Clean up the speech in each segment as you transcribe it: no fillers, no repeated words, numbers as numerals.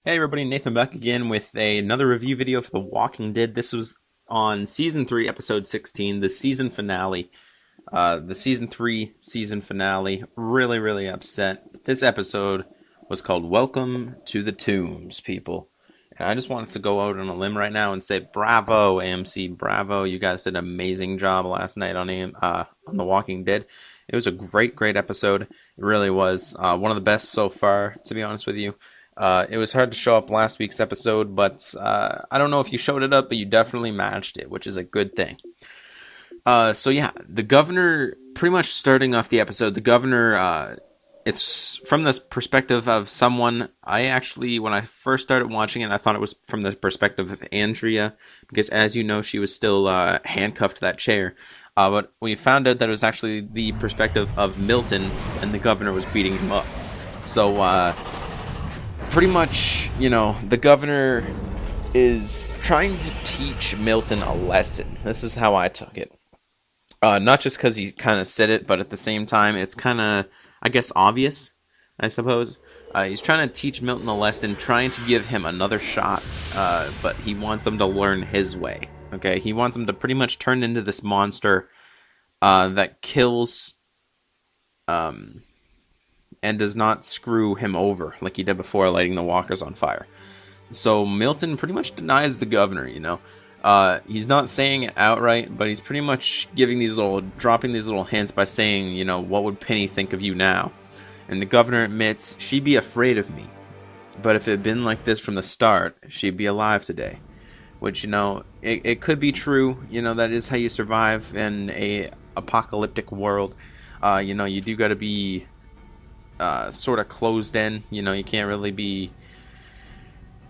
Hey everybody, Nathan back again with another review video for The Walking Dead. This was on Season 3, Episode 16, the season finale. The Season 3 season finale. Really upset. This episode was called Welcome to the Tombs, people. And I just wanted to go out on a limb right now and say bravo, AMC, bravo. You guys did an amazing job last night on The Walking Dead. It was a great episode. It really was. One of the best so far, to be honest with you. It was hard to show up last week's episode, but I don't know if you showed it up, but you definitely matched it, which is a good thing. So yeah, the governor, pretty much starting off the episode, the governor, it's from this perspective of someone, when I first started watching it, I thought it was from the perspective of Andrea, because as you know, she was still handcuffed to that chair. But we found out that it was actually the perspective of Milton, and the governor was beating him up. So, pretty much, you know, the governor is trying to teach Milton a lesson. This is how I took it. Not just because he kind of said it, but at the same time, it's kind of, I guess, obvious, I suppose. He's trying to teach Milton a lesson, trying to give him another shot, but he wants him to learn his way. Okay, he wants him to pretty much turn into this monster that kills and does not screw him over like he did before, lighting the walkers on fire. So Milton pretty much denies the governor, you know. He's not saying it outright, but he's pretty much dropping these little hints by saying, you know, what would Penny think of you now? And the governor admits, she'd be afraid of me. But if it had been like this from the start, she'd be alive today. Which, you know, it could be true. You know, that is how you survive in a apocalyptic world. You know, you do got to be sort of closed in. You know, you can't really be,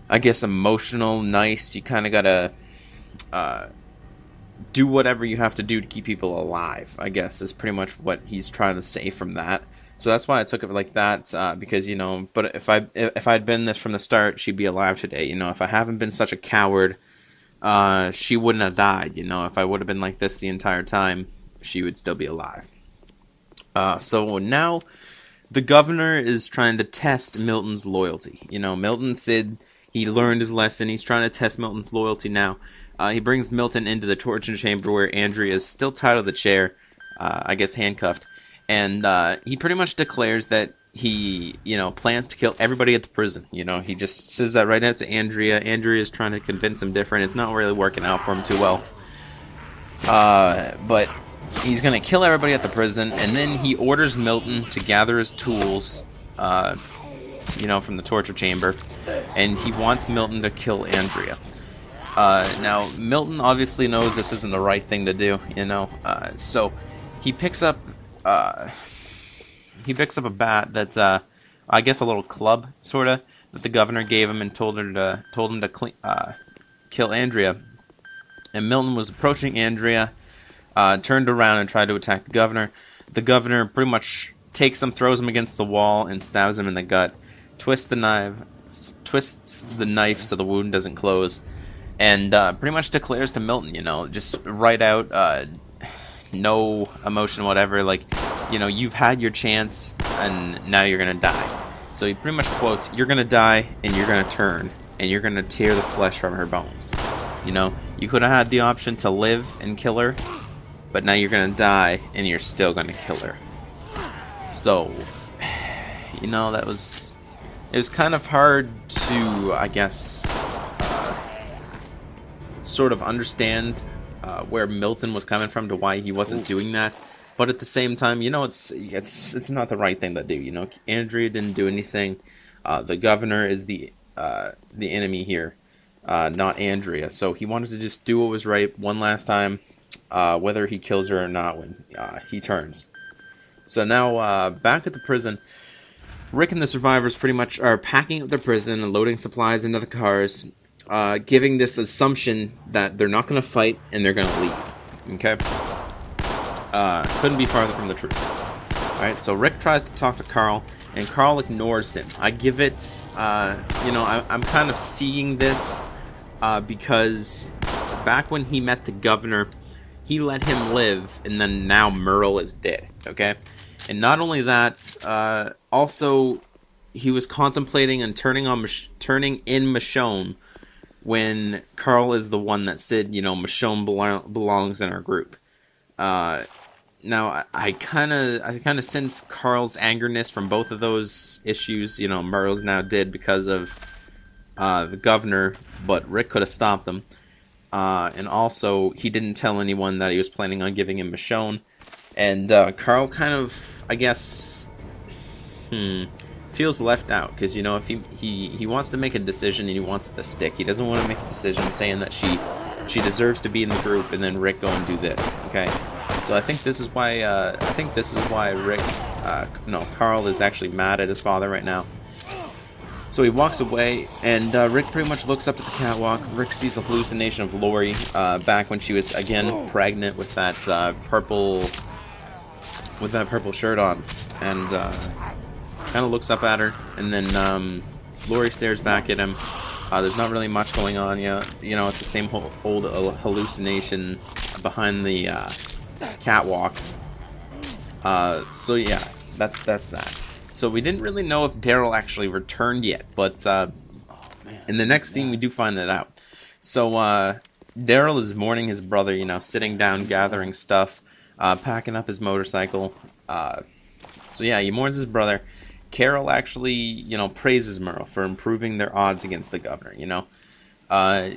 I guess, emotional, nice. You kind of gotta do whatever you have to do to keep people alive, I guess, is pretty much what he's trying to say from that. So that's why I took it like that, because, you know, but if I'd been this from the start, she'd be alive today. You know, if I haven't been such a coward, she wouldn't have died. You know, if I would have been like this the entire time, she would still be alive. So now the governor is trying to test Milton's loyalty. You know, Milton said he learned his lesson. He's trying to test Milton's loyalty now. He brings Milton into the torture chamber where Andrea is still tied to the chair, I guess handcuffed. And he pretty much declares that he, you know, plans to kill everybody at the prison. You know, he just says that right out to Andrea. Andrea is trying to convince him different. It's not really working out for him too well. But he's going to kill everybody at the prison, and then he orders Milton to gather his tools, you know, from the torture chamber, and he wants Milton to kill Andrea. Now, Milton obviously knows this isn't the right thing to do, you know, so he picks up a bat that's, I guess, a little club, sort of, that the governor gave him and told him to kill Andrea. And Milton was approaching Andrea, turned around and tried to attack the governor. The governor pretty much takes him, throws him against the wall, and stabs him in the gut. Twists the knife so the wound doesn't close, and pretty much declares to Milton, you know, just right out, no emotion, whatever, like, you know, you've had your chance, and now you're gonna die. So he pretty much quotes, "You're gonna die, and you're gonna turn, and you're gonna tear the flesh from her bones." You know, you could have had the option to live and kill her, but now you're gonna die, and you're still gonna kill her. So, you know, it was kind of hard to, I guess, sort of understand where Milton was coming from to why he wasn't doing that. But at the same time, you know, it's not the right thing to do. You know, Andrea didn't do anything. The governor is the enemy here, not Andrea. So he wanted to just do what was right one last time, whether he kills her or not when he turns. So now, back at the prison, Rick and the survivors pretty much are packing up the prison and loading supplies into the cars, giving this assumption that they're not going to fight and they're going to leave. Okay? Couldn't be farther from the truth. Alright, so Rick tries to talk to Carl, and Carl ignores him. I give it, you know, I'm kind of seeing this because back when he met the governor, he let him live, and then now Merle is dead, okay? And not only that, also he was contemplating and turning in Michonne when Carl is the one that said, you know, Michonne belongs in our group. Now I kind of sense Carl's angerness from both of those issues. You know, Merle's now dead because of the governor, but Rick could have stopped them. And also, he didn't tell anyone that he was planning on giving him Michonne. And Carl kind of, I guess, feels left out, because, you know, if he wants to make a decision and he wants it to stick. He doesn't want to make a decision saying that she deserves to be in the group and then Rick go and do this. Okay, so I think this is why Carl is actually mad at his father right now. So he walks away, and Rick pretty much looks up at the catwalk. Rick sees a hallucination of Lori back when she was again pregnant with that purple shirt on, and kind of looks up at her, and then Lori stares back at him. There's not really much going on yet. You know, it's the same old hallucination behind the catwalk. So yeah, that's that. So we didn't really know if Daryl actually returned yet, but in the next scene we do find that out. So Daryl is mourning his brother, you know, sitting down, gathering stuff, packing up his motorcycle. So yeah, he mourns his brother. Carol actually, you know, praises Merle for improving their odds against the governor, you know.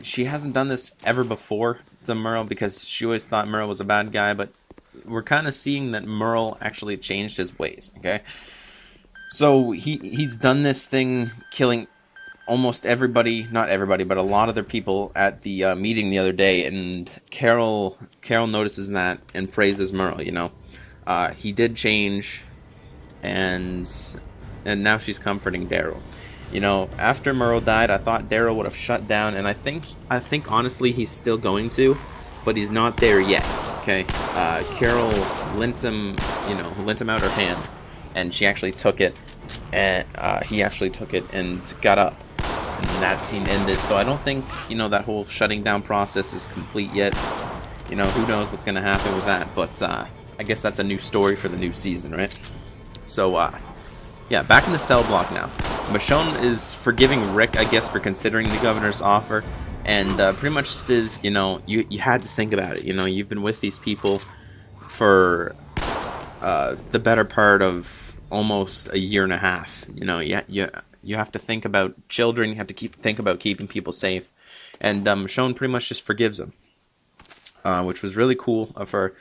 She hasn't done this ever before to Merle because she always thought Merle was a bad guy, but we're kind of seeing that Merle actually changed his ways, okay? So he's done this thing, killing almost everybody, not everybody, but a lot of their people at the meeting the other day, and Carol notices that and praises Merle, you know. He did change, and now she's comforting Daryl. You know, after Merle died, I thought Daryl would have shut down, and I think honestly he's still going to, but he's not there yet. Okay, Carol lent him out her hand, and she actually took it, and he actually took it and got up, and that scene ended. So I don't think, you know, that whole shutting down process is complete yet. You know, who knows what's gonna happen with that, but I guess that's a new story for the new season, right? So yeah, back in the cell block now. Michonne is forgiving Rick, I guess, for considering the governor's offer, and pretty much says, you know, you had to think about it. You know, you've been with these people for the better part of almost a year and a half. You know, you have to think about children. You have to think about keeping people safe, and Michonne pretty much just forgives him, which was really cool of her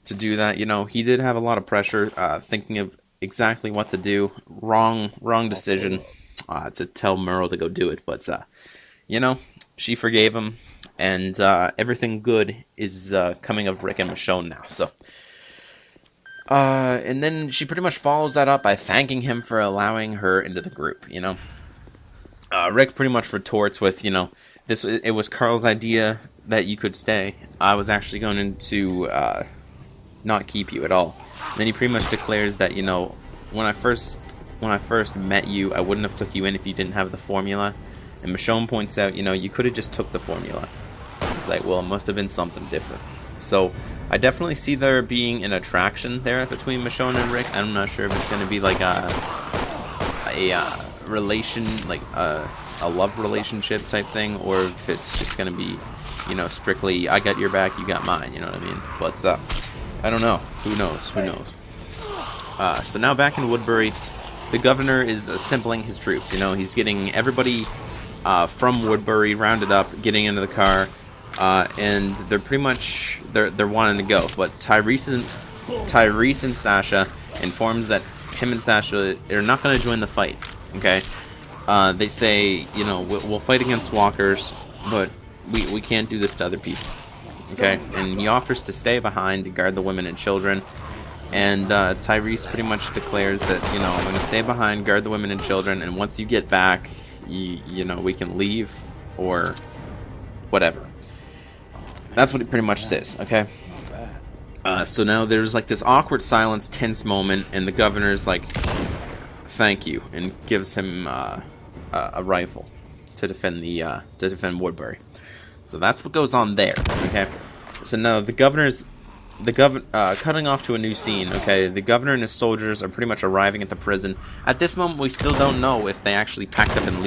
to do that. You know, he did have a lot of pressure, thinking of exactly what to do. Wrong decision to tell Merle to go do it, but you know, she forgave him, and everything good is coming of Rick and Michonne now. So and then she pretty much follows that up by thanking him for allowing her into the group. You know, Rick pretty much retorts with, you know, it was Carl's idea that you could stay. I was actually going to not keep you at all. Then he pretty much declares that, you know, when I first met you, I wouldn't have took you in if you didn't have the formula. And Michonne points out, you know, you could have just took the formula. He's like, well, it must have been something different. So I definitely see there being an attraction there between Michonne and Rick. I'm not sure if it's going to be like a relation, like a love relationship type thing, or if it's just going to be, you know, strictly I got your back, you got mine. You know what I mean? But I don't know. Who knows? Who knows? So now back in Woodbury, the governor is assembling his troops. You know, he's getting everybody from Woodbury rounded up, getting into the car, and they're pretty much they're wanting to go. But Tyrese and Sasha informs that him and Sasha are not going to join the fight. Okay, they say, you know, we'll fight against walkers, but we can't do this to other people. Okay, and he offers to stay behind to guard the women and children. And Tyrese pretty much declares that, you know, I'm going to stay behind, guard the women and children, and once you get back, you know, we can leave, or whatever. That's what it pretty much says, okay? So now there's like this awkward silence, tense moment, and the governor's like, thank you, and gives him a rifle to defend Woodbury. So that's what goes on there, okay? So now the governor's cutting off to a new scene. Okay, the governor and his soldiers are pretty much arriving at the prison. At this moment, we still don't know if they actually packed up and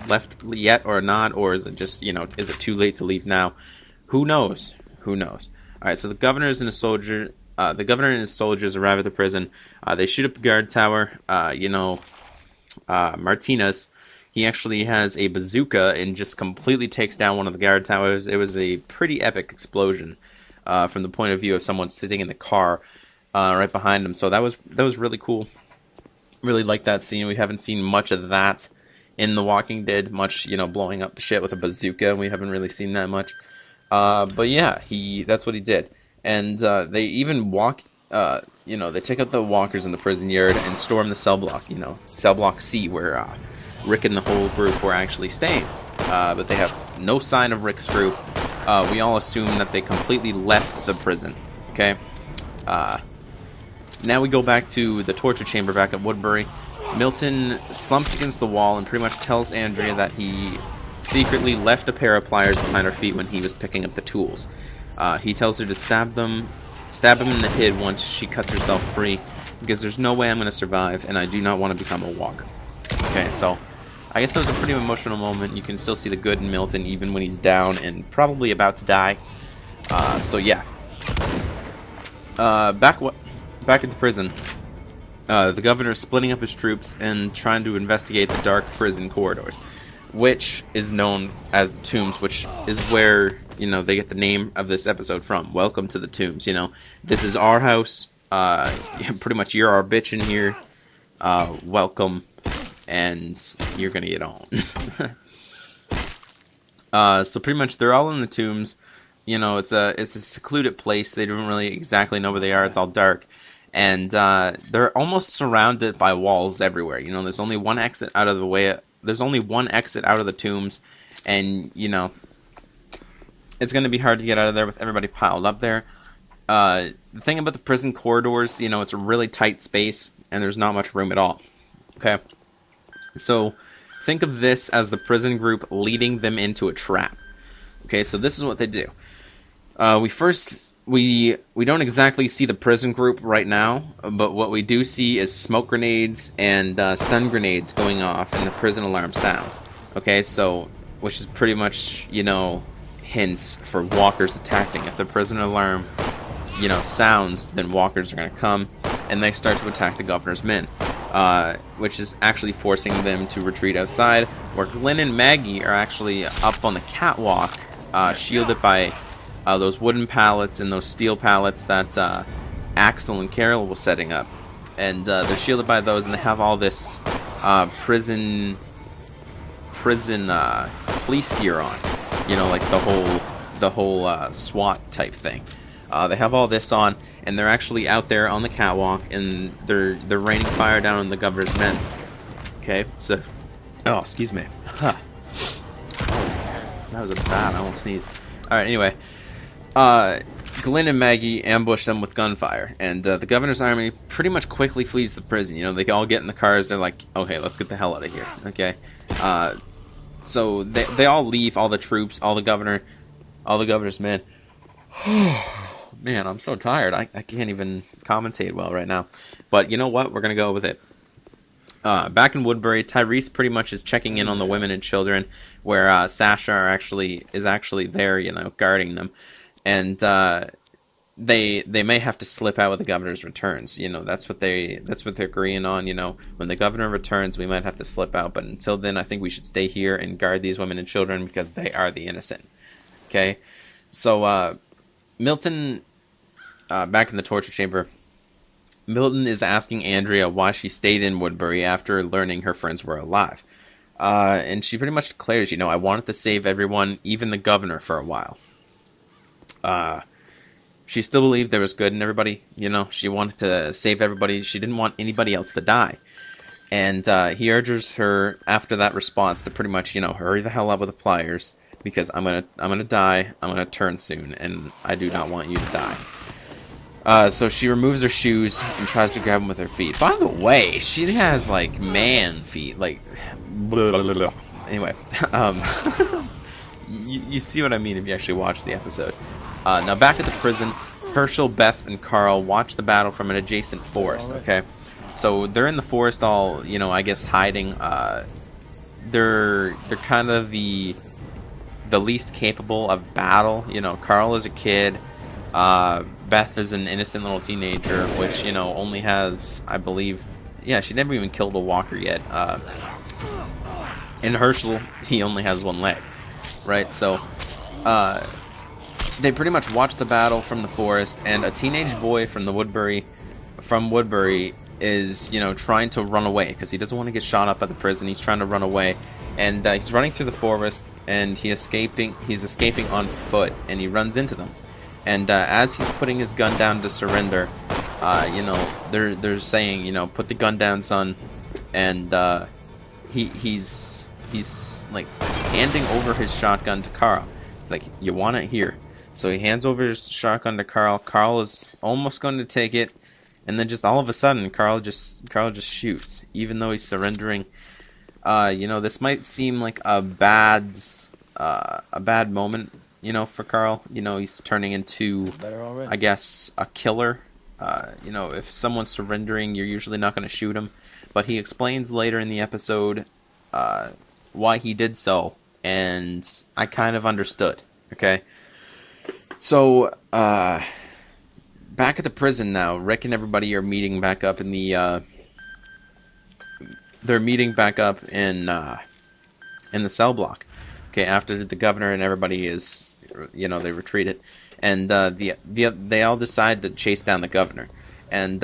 left yet or not, or is it just, you know, is it too late to leave now? Who knows? Who knows? All right, so the governor and his soldiers arrive at the prison. They shoot up the guard tower. Martinez, he actually has a bazooka and just completely takes down one of the guard towers. It was a pretty epic explosion. From the point of view of someone sitting in the car right behind him. So that was really cool. Really like that scene. We haven't seen much of that in The Walking Dead. Much, you know, blowing up shit with a bazooka. We haven't really seen that much. But yeah, that's what he did. And they even they take out the walkers in the prison yard and storm the cell block. You know, cell block C, where Rick and the whole group were actually staying. But they have no sign of Rick's group. We all assume that they completely left the prison. Okay. Now we go back to the torture chamber back at Woodbury. Milton slumps against the wall and pretty much tells Andrea that he secretly left a pair of pliers behind her feet when he was picking up the tools. He tells her to stab him in the head once she cuts herself free, because there's no way I'm going to survive, and I do not want to become a walker. Okay, so I guess that was a pretty emotional moment. You can still see the good in Milton even when he's down and probably about to die. So yeah. Back at the prison, the governor is splitting up his troops and trying to investigate the dark prison corridors, which is known as the Tombs, which is where, you know, they get the name of this episode from. Welcome to the Tombs. You know, this is our house. Pretty much you're our bitch in here. Welcome. And you're gonna get on. So pretty much they're all in the tombs. You know, it's a secluded place. They don't really exactly know where they are. It's all dark, and they're almost surrounded by walls everywhere. You know, there's only one exit out of the way. There's only one exit out of the tombs, and you know, it's gonna be hard to get out of there with everybody piled up there. The thing about the prison corridors, you know, it's a really tight space, and there's not much room at all. Okay. So, think of this as the prison group leading them into a trap. Okay, so this is what they do. We don't exactly see the prison group right now, but what we do see is smoke grenades and stun grenades going off, and the prison alarm sounds. Okay, so which is pretty much, you know, hints for walkers attacking. If the prison alarm, you know, sounds, then walkers are going to come, and they start to attack the governor's men. Which is actually forcing them to retreat outside, where Glenn and Maggie are actually up on the catwalk, shielded by those wooden pallets and those steel pallets that Axel and Carol were setting up. And they're shielded by those, and they have all this prison police gear on. You know, like the whole SWAT type thing. They have all this on, and they're actually out there on the catwalk, and they're raining fire down on the governor's men. Okay, so, oh, excuse me. Huh. That was a bad. I almost sneezed. All right, anyway, Glenn and Maggie ambush them with gunfire, and the governor's army pretty much quickly flees the prison. You know, they all get in the cars. They're like, okay, let's get the hell out of here. Okay, so they all leave. All the troops, all the governor's men. Man, I'm so tired. I can't even commentate well right now. But you know what? We're going to go with it. Back in Woodbury, Tyrese pretty much is checking in on the women and children, where Sasha is actually there, you know, guarding them. And they may have to slip out when the governor's returns. You know, that's what they're agreeing on. You know, when the governor returns, we might have to slip out. But until then, I think we should stay here and guard these women and children because they are the innocent. Okay? So, Milton, back in the torture chamber, Milton is asking Andrea why she stayed in Woodbury after learning her friends were alive. And she pretty much declares, you know, I wanted to save everyone, even the governor, for a while. She still believed there was good in everybody, you know, she wanted to save everybody, she didn't want anybody else to die. And he urges her, after that response, to pretty much, you know, hurry the hell up with the pliers, because I'm gonna die, I'm gonna turn soon, and I do not want you to die. So she removes her shoes and tries to grab them with her feet. By the way, she has, like, man feet, like, blah, blah, blah, blah. Anyway, you see what I mean if you actually watch the episode. Now back at the prison, Herschel, Beth, and Carl watch the battle from an adjacent forest. Okay, so they're in the forest, all I guess hiding. They're kind of the least capable of battle. Carl is a kid. Beth is an innocent little teenager, which only has, I believe, yeah, she never even killed a walker yet. And Herschel, he only has one leg, right? So they pretty much watch the battle from the forest, and a teenage boy from Woodbury is trying to run away because he doesn't want to get shot up at the prison. He's trying to run away, and he's running through the forest, and he's escaping on foot, and he runs into them. And as he's putting his gun down to surrender, they're saying, put the gun down, son. And he's like handing over his shotgun to Carl. It's like, you want it here. So he hands over his shotgun to Carl. Carl is almost going to take it, and then just all of a sudden, Carl just shoots, even though he's surrendering. This might seem like a bad moment, for Carl. He's turning into, I guess, a killer. If someone's surrendering, you're usually not going to shoot him. But he explains later in the episode why he did so, and I kind of understood. Okay, so back at the prison now, Rick and everybody are meeting back up in the. They're meeting back up in the cell block. Okay, after the governor and everybody is, they retreated, and they all decide to chase down the governor, and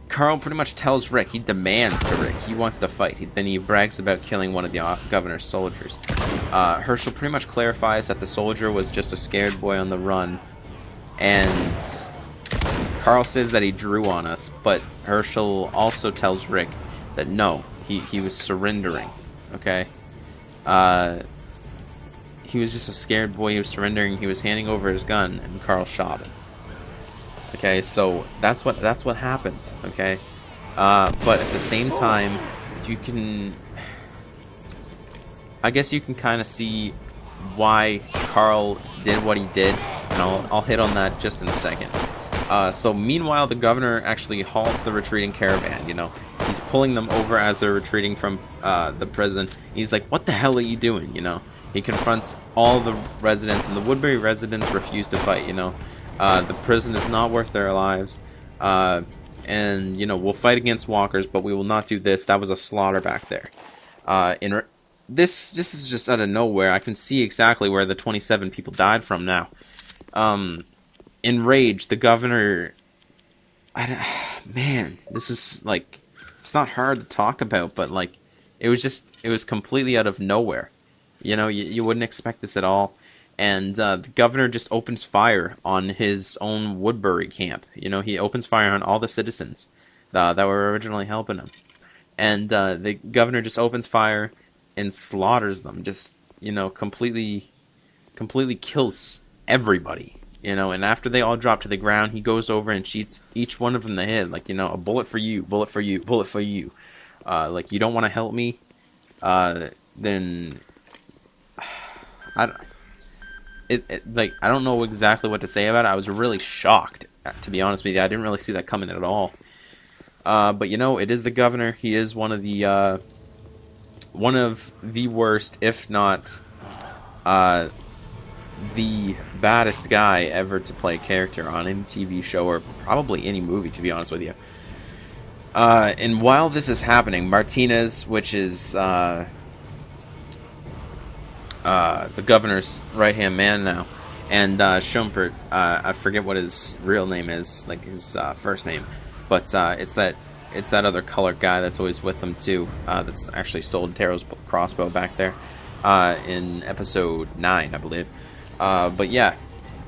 Carl pretty much tells Rick, he demands to Rick, he wants to fight. Then he brags about killing one of the governor's soldiers. Herschel pretty much clarifies that the soldier was just a scared boy on the run, and Carl says that he drew on us, but Herschel also tells Rick that no, he was surrendering. Okay, he was just a scared boy. He was surrendering. He was handing over his gun, and Carl shot him. Okay, so that's what happened. Okay, but at the same time, I guess you can kind of see why Carl did what he did, and I'll hit on that just in a second. So meanwhile, the governor actually halts the retreating caravan. He's pulling them over as they're retreating from the prison. He's like, "What the hell are you doing?" He confronts all the residents, and the Woodbury residents refuse to fight. The prison is not worth their lives, and we'll fight against walkers, but we will not do this. That was a slaughter back there. This is just out of nowhere. I can see exactly where the 27 people died from now. Enraged, the governor. Man, this is like, it's not hard to talk about, but like, it was completely out of nowhere. You wouldn't expect this at all. And the governor just opens fire on his own Woodbury camp. He opens fire on all the citizens that were originally helping him. And the governor just opens fire and slaughters them. Just, completely kills everybody. And after they all drop to the ground, he goes over and shoots each one of them in the head. Like, a bullet for you, bullet for you, bullet for you. Like, you don't want to help me? Then... I don't know exactly what to say about it. I was really shocked, to be honest with you. I didn't really see that coming at all. But it is the governor. He is one of the worst, if not the baddest guy ever to play a character on any TV show or probably any movie, to be honest with you. And while this is happening, Martinez, which is the governor's right-hand man now, and Schumpert, I forget what his real name is, like his first name, but it's that other colored guy that's always with him too, that's actually stole Taro's crossbow back there in episode 9, I believe. But yeah,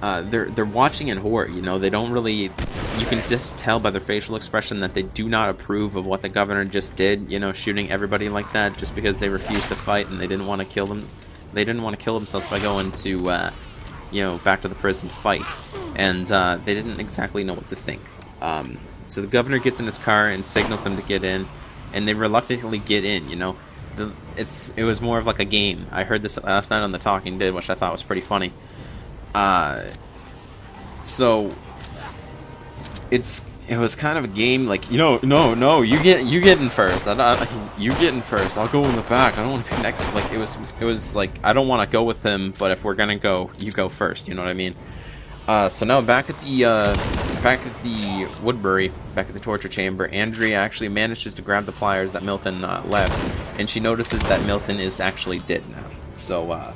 they're watching in horror. They don't really. You can just tell by their facial expression that they do not approve of what the governor just did. Shooting everybody like that just because they refused to fight and they didn't want to kill them. They didn't want to kill themselves by going to, back to the prison to fight, and they didn't exactly know what to think. So the governor gets in his car and signals him to get in, and they reluctantly get in. It was more of like a game. I heard this last night on The Talking Dead, which I thought was pretty funny. So it was kind of a game like, no, you get in first. You get in first. I'll go in the back. I don't want to be next. Like it was like I don't want to go with him, but if we're gonna go, you go first. You know what I mean? So now back at the Woodbury, back at the torture chamber, Andrea actually manages to grab the pliers that Milton left, and she notices that Milton is actually dead now. So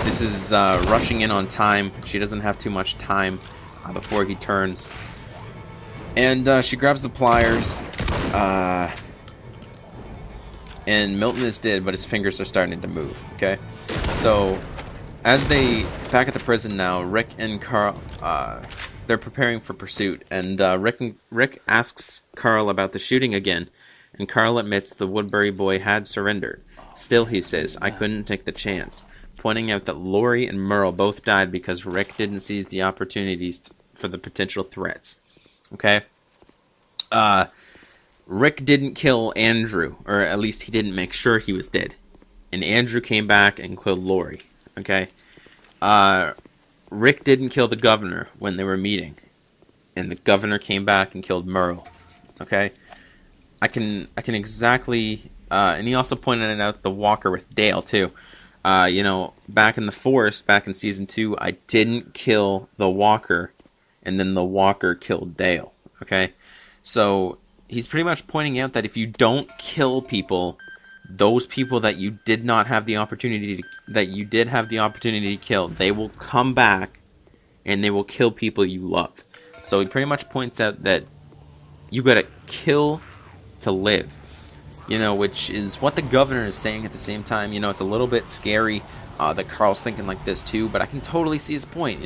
this is rushing in on time. She doesn't have too much time before he turns, and she grabs the pliers, and Milton is dead, but his fingers are starting to move. Okay, so as they back at the prison now, Rick and Carl, they're preparing for pursuit, and Rick asks Carl about the shooting again, and Carl admits the Woodbury boy had surrendered. Still, he says, I couldn't take the chance, pointing out that Lori and Merle both died because Rick didn't seize the opportunities for the potential threats. Okay? Rick didn't kill Andrew, or at least he didn't make sure he was dead. And Andrew came back and killed Lori. Okay? Rick didn't kill the governor when they were meeting. And the governor came back and killed Merle. Okay? I can exactly... and he also pointed out the walker with Dale, too. Back in the forest, back in Season 2, I didn't kill the walker, and then the walker killed Dale. Okay? So, he's pretty much pointing out that if you don't kill people, those people that you did not have the opportunity to, that you did have the opportunity to kill, they will come back, and they will kill people you love. So, he pretty much points out that you gotta kill to live. Which is what the governor is saying at the same time. It's a little bit scary that Carl's thinking like this too, but I can totally see his point.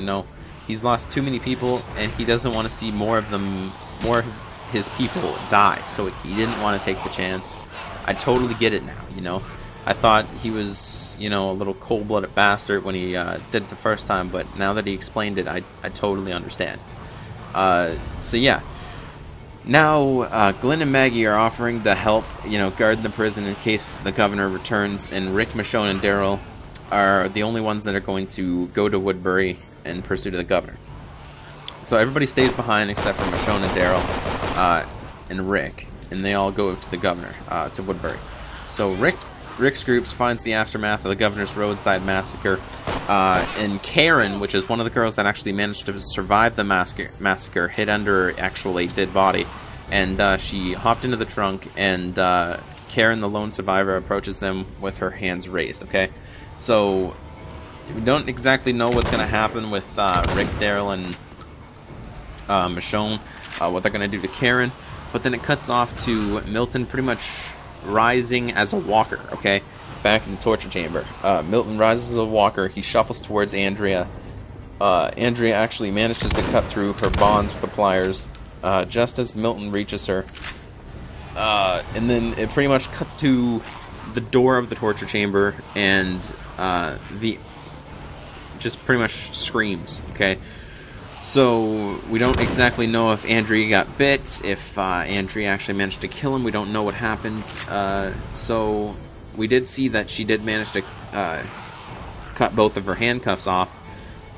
He's lost too many people, and he doesn't want to see more of his people die, so he didn't want to take the chance. I totally get it now, I thought he was, a little cold-blooded bastard when he did it the first time, but now that he explained it, I totally understand. So yeah. Now, Glenn and Maggie are offering to help, guard the prison in case the governor returns, and Rick, Michonne, and Daryl are the only ones that are going to go to Woodbury in pursuit of the governor. So everybody stays behind except for Michonne and Daryl and Rick, and they all go to the governor, to Woodbury. So Rick's group finds the aftermath of the governor's roadside massacre, and Karen, which is one of the girls that actually managed to survive the massacre, hid under actually a dead body, and she hopped into the trunk, and Karen, the lone survivor, approaches them with her hands raised. Okay, so we don't exactly know what's going to happen with Rick, Daryl, and Michonne, what they're going to do to Karen, but then it cuts off to Milton pretty much rising as a walker. Okay, back in the torture chamber, Milton rises as a walker. He shuffles towards Andrea. Andrea actually manages to cut through her bonds with the pliers just as Milton reaches her, and then it pretty much cuts to the door of the torture chamber, and just pretty much screams. Okay, so we don't exactly know if Andrea got bit, if Andrea actually managed to kill him. We don't know what happened. So we did see that she did manage to cut both of her handcuffs off,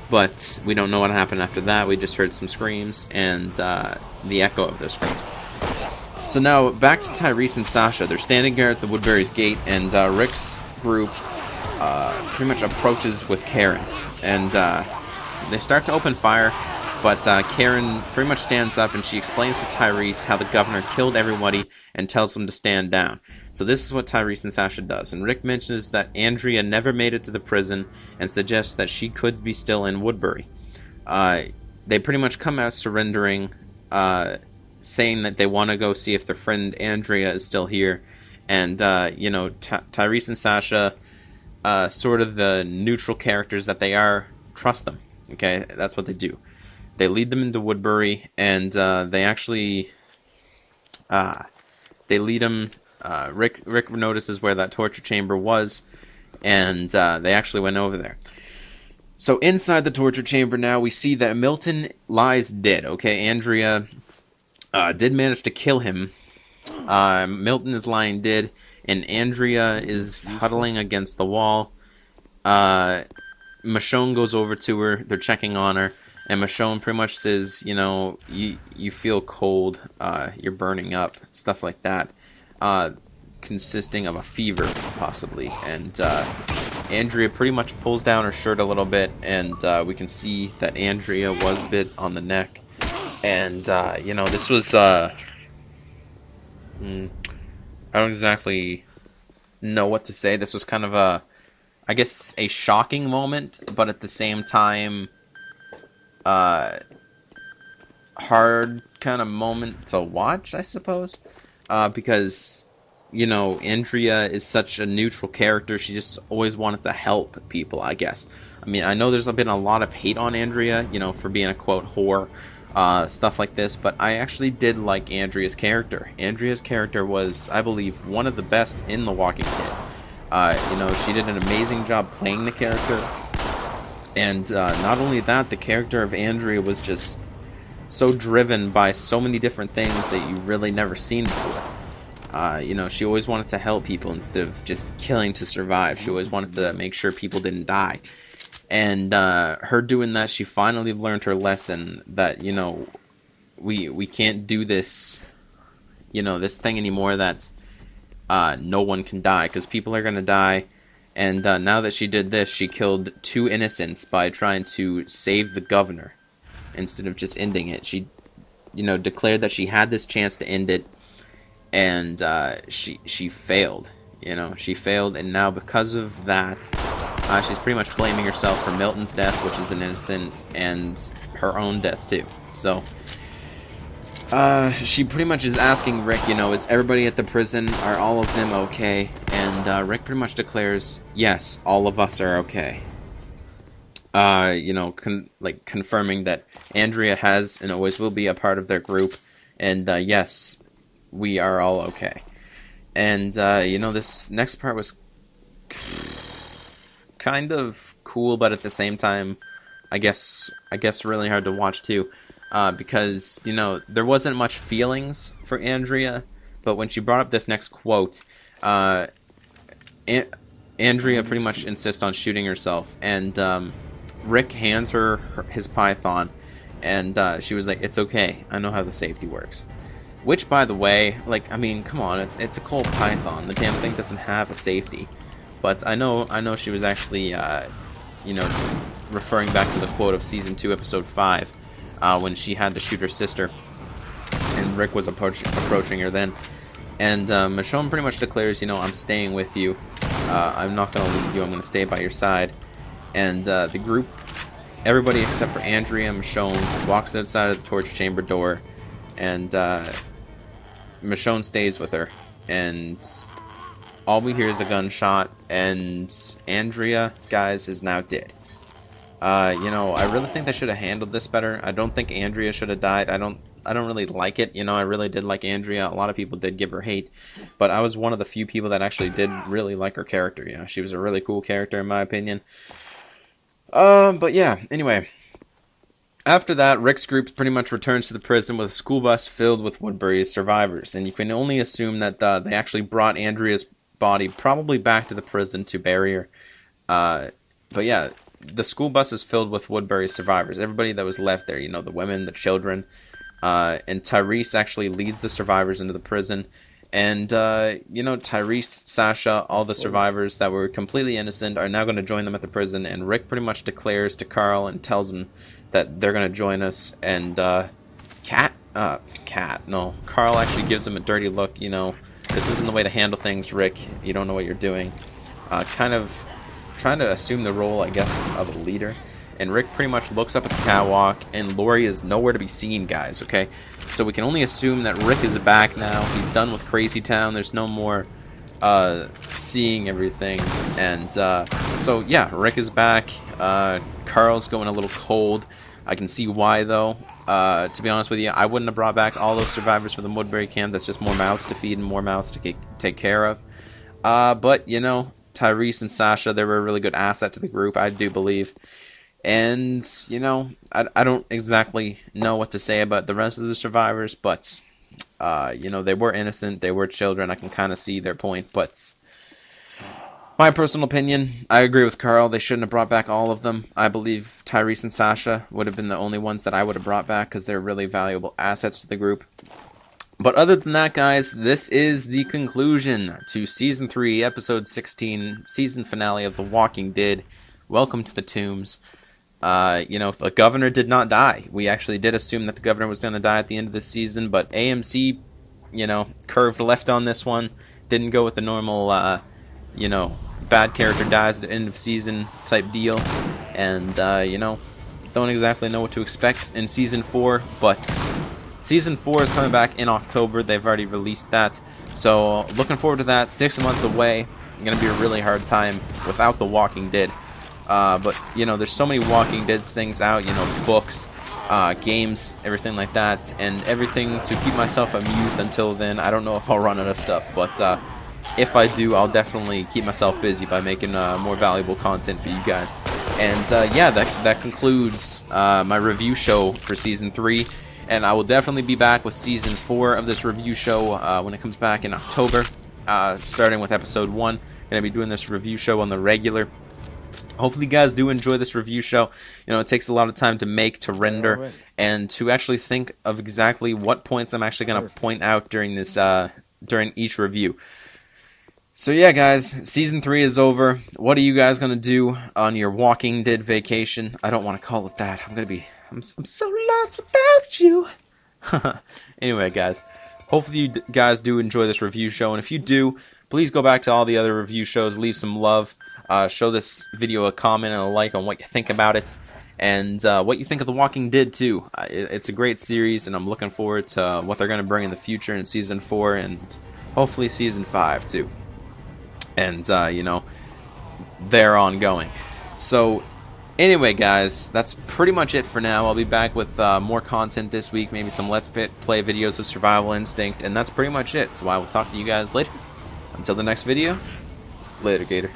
but we don't know what happened after that. We just heard some screams and the echo of those screams. So now back to Tyrese and Sasha. They're standing there at the Woodbury's gate, and Rick's group pretty much approaches with Karen, and they start to open fire. But Karen pretty much stands up, and she explains to Tyrese how the governor killed everybody and tells them to stand down. So this is what Tyrese and Sasha does. And Rick mentions that Andrea never made it to the prison and suggests that she could be still in Woodbury. They pretty much come out surrendering, saying that they want to go see if their friend Andrea is still here. And, Tyrese and Sasha, sort of the neutral characters that they are, trust them. Okay, that's what they do. They lead them into Woodbury, and they actually, they lead them, Rick notices where that torture chamber was, and they actually went over there. So inside the torture chamber now, we see that Milton lies dead. Okay, Andrea did manage to kill him. Milton is lying dead, and Andrea is huddling against the wall. Michonne goes over to her. They're checking on her, and Michonne pretty much says, you know, you feel cold, you're burning up, stuff like that, consisting of a fever, possibly. And Andrea pretty much pulls down her shirt a little bit, and we can see that Andrea was bit on the neck. And, you know, this was, I don't exactly know what to say. This was kind of I guess, a shocking moment, but at the same time, hard kind of moment to watch, I suppose, because, you know, Andrea is such a neutral character. She just always wanted to help people, I guess. I mean, I know there's been a lot of hate on Andrea, you know, for being a, quote, whore, stuff like this, but I actually did like Andrea's character. Andrea's character was, I believe, one of the best in The Walking Dead. You know, she did an amazing job playing the character, and not only that, the character of Andrea was just so driven by so many different things that you really never seen before. You know, she always wanted to help people instead of just killing to survive. She always wanted to make sure people didn't die. And her doing that, she finally learned her lesson that, you know, we can't do this, you know, this thing anymore that no one can die, because people are going to die. And now that she did this, she killed 2 innocents by trying to save the governor instead of just ending it. She, you know, declared that she had this chance to end it, and she failed. You know, she failed, and now because of that, she's pretty much blaming herself for Milton's death, which is an innocent, and her own death too. So she pretty much is asking Rick, you know, is everybody at the prison, are all of them okay? And Rick pretty much declares, yes, all of us are okay. You know, confirming that Andrea has and always will be a part of their group, and yes, we are all okay. And you know, this next part was kind of cool, but at the same time, I guess really hard to watch too. Because, you know, there wasn't much feelings for Andrea, but when she brought up this next quote, Andrea pretty much insists on shooting herself, and Rick hands her his python, and she was like, it's okay, I know how the safety works. Which, by the way, like, I mean, come on, it's a cold python, the damn thing doesn't have a safety. But I know she was actually, you know, referring back to the quote of Season 2, Episode 5, when she had to shoot her sister, and Rick was approaching her then. And Michonne pretty much declares, you know, I'm staying with you. I'm not going to leave you. I'm going to stay by your side. And the group, everybody except for Andrea and Michonne, walks outside of the torture chamber door, and Michonne stays with her. And all we hear is a gunshot, and Andrea, guys, is now dead. You know, I really think they should have handled this better. I don't think Andrea should have died. I don't really like it. You know, I really did like Andrea. A lot of people did give her hate, but I was one of the few people that actually did really like her character. You know, she was a really cool character in my opinion. But yeah, anyway. After that, Rick's group pretty much returns to the prison with a school bus filled with Woodbury's survivors, and you can only assume that they actually brought Andrea's body probably back to the prison to bury her. But yeah, the school bus is filled with Woodbury survivors. Everybody that was left there, you know, the women, the children, and Tyrese actually leads the survivors into the prison. And, you know, Tyrese, Sasha, all the survivors that were completely innocent are now going to join them at the prison. And Rick pretty much declares to Carl and tells him that they're going to join us. And, Carl actually gives him a dirty look, you know, this isn't the way to handle things, Rick. You don't know what you're doing. Kind of trying to assume the role, I guess, of a leader. And Rick pretty much looks up at the catwalk, and Lori is nowhere to be seen, guys, okay? So we can only assume that Rick is back now. He's done with Crazy Town. There's no more seeing everything. And so, yeah, Rick is back. Carl's going a little cold. I can see why, though. To be honest with you, I wouldn't have brought back all those survivors for the Woodbury camp. That's just more mouths to feed and more mouths to take care of. But, you know, Tyrese and Sasha, they were a really good asset to the group, I do believe. And, you know, I don't exactly know what to say about the rest of the survivors, but, you know, they were innocent, they were children, I can kind of see their point, but, My personal opinion, I agree with Carl. They shouldn't have brought back all of them. I believe Tyrese and Sasha would have been the only ones that I would have brought back because they're really valuable assets to the group. But other than that, guys, this is the conclusion to Season 3, Episode 16, season finale of The Walking Dead. Welcome to the Tombs. The governor did not die. We actually did assume that the governor was going to die at the end of the season, but AMC, curved left on this one. Didn't go with the normal, bad character dies at the end of season type deal. And, don't exactly know what to expect in Season 4, but Season 4 is coming back in October. They've already released that. So, looking forward to that. 6 months away. Going to be a really hard time without The Walking Dead. But, there's so many Walking Dead things out, books, games, everything like that, and everything to keep myself amused until then. I don't know if I'll run out of stuff, but if I do, I'll definitely keep myself busy by making more valuable content for you guys. And that concludes my review show for Season 3, and I will definitely be back with Season 4 of this review show when it comes back in October, starting with Episode 1. I'm going to be doing this review show on the regular. Hopefully you guys do enjoy this review show. It takes a lot of time to make, to render, and to actually think of exactly what points I'm actually going to point out during this during each review. So yeah, guys, Season 3 is over. What are you guys going to do on your Walking Dead vacation? I don't want to call it that. I'm so lost without you. Anyway, guys, hopefully you guys do enjoy this review show, and if you do, please go back to all the other review shows, leave some love. Show this video a comment and a like on what you think about it, and what you think of The Walking Dead too. It's a great series, and I'm looking forward to what they're going to bring in the future in Season 4 and hopefully Season 5 too. And, they're ongoing. So, anyway, guys, that's pretty much it for now. I'll be back with more content this week, maybe some Let's Play videos of Survival Instinct, and that's pretty much it. So I will talk to you guys later. Until the next video, later, Gator.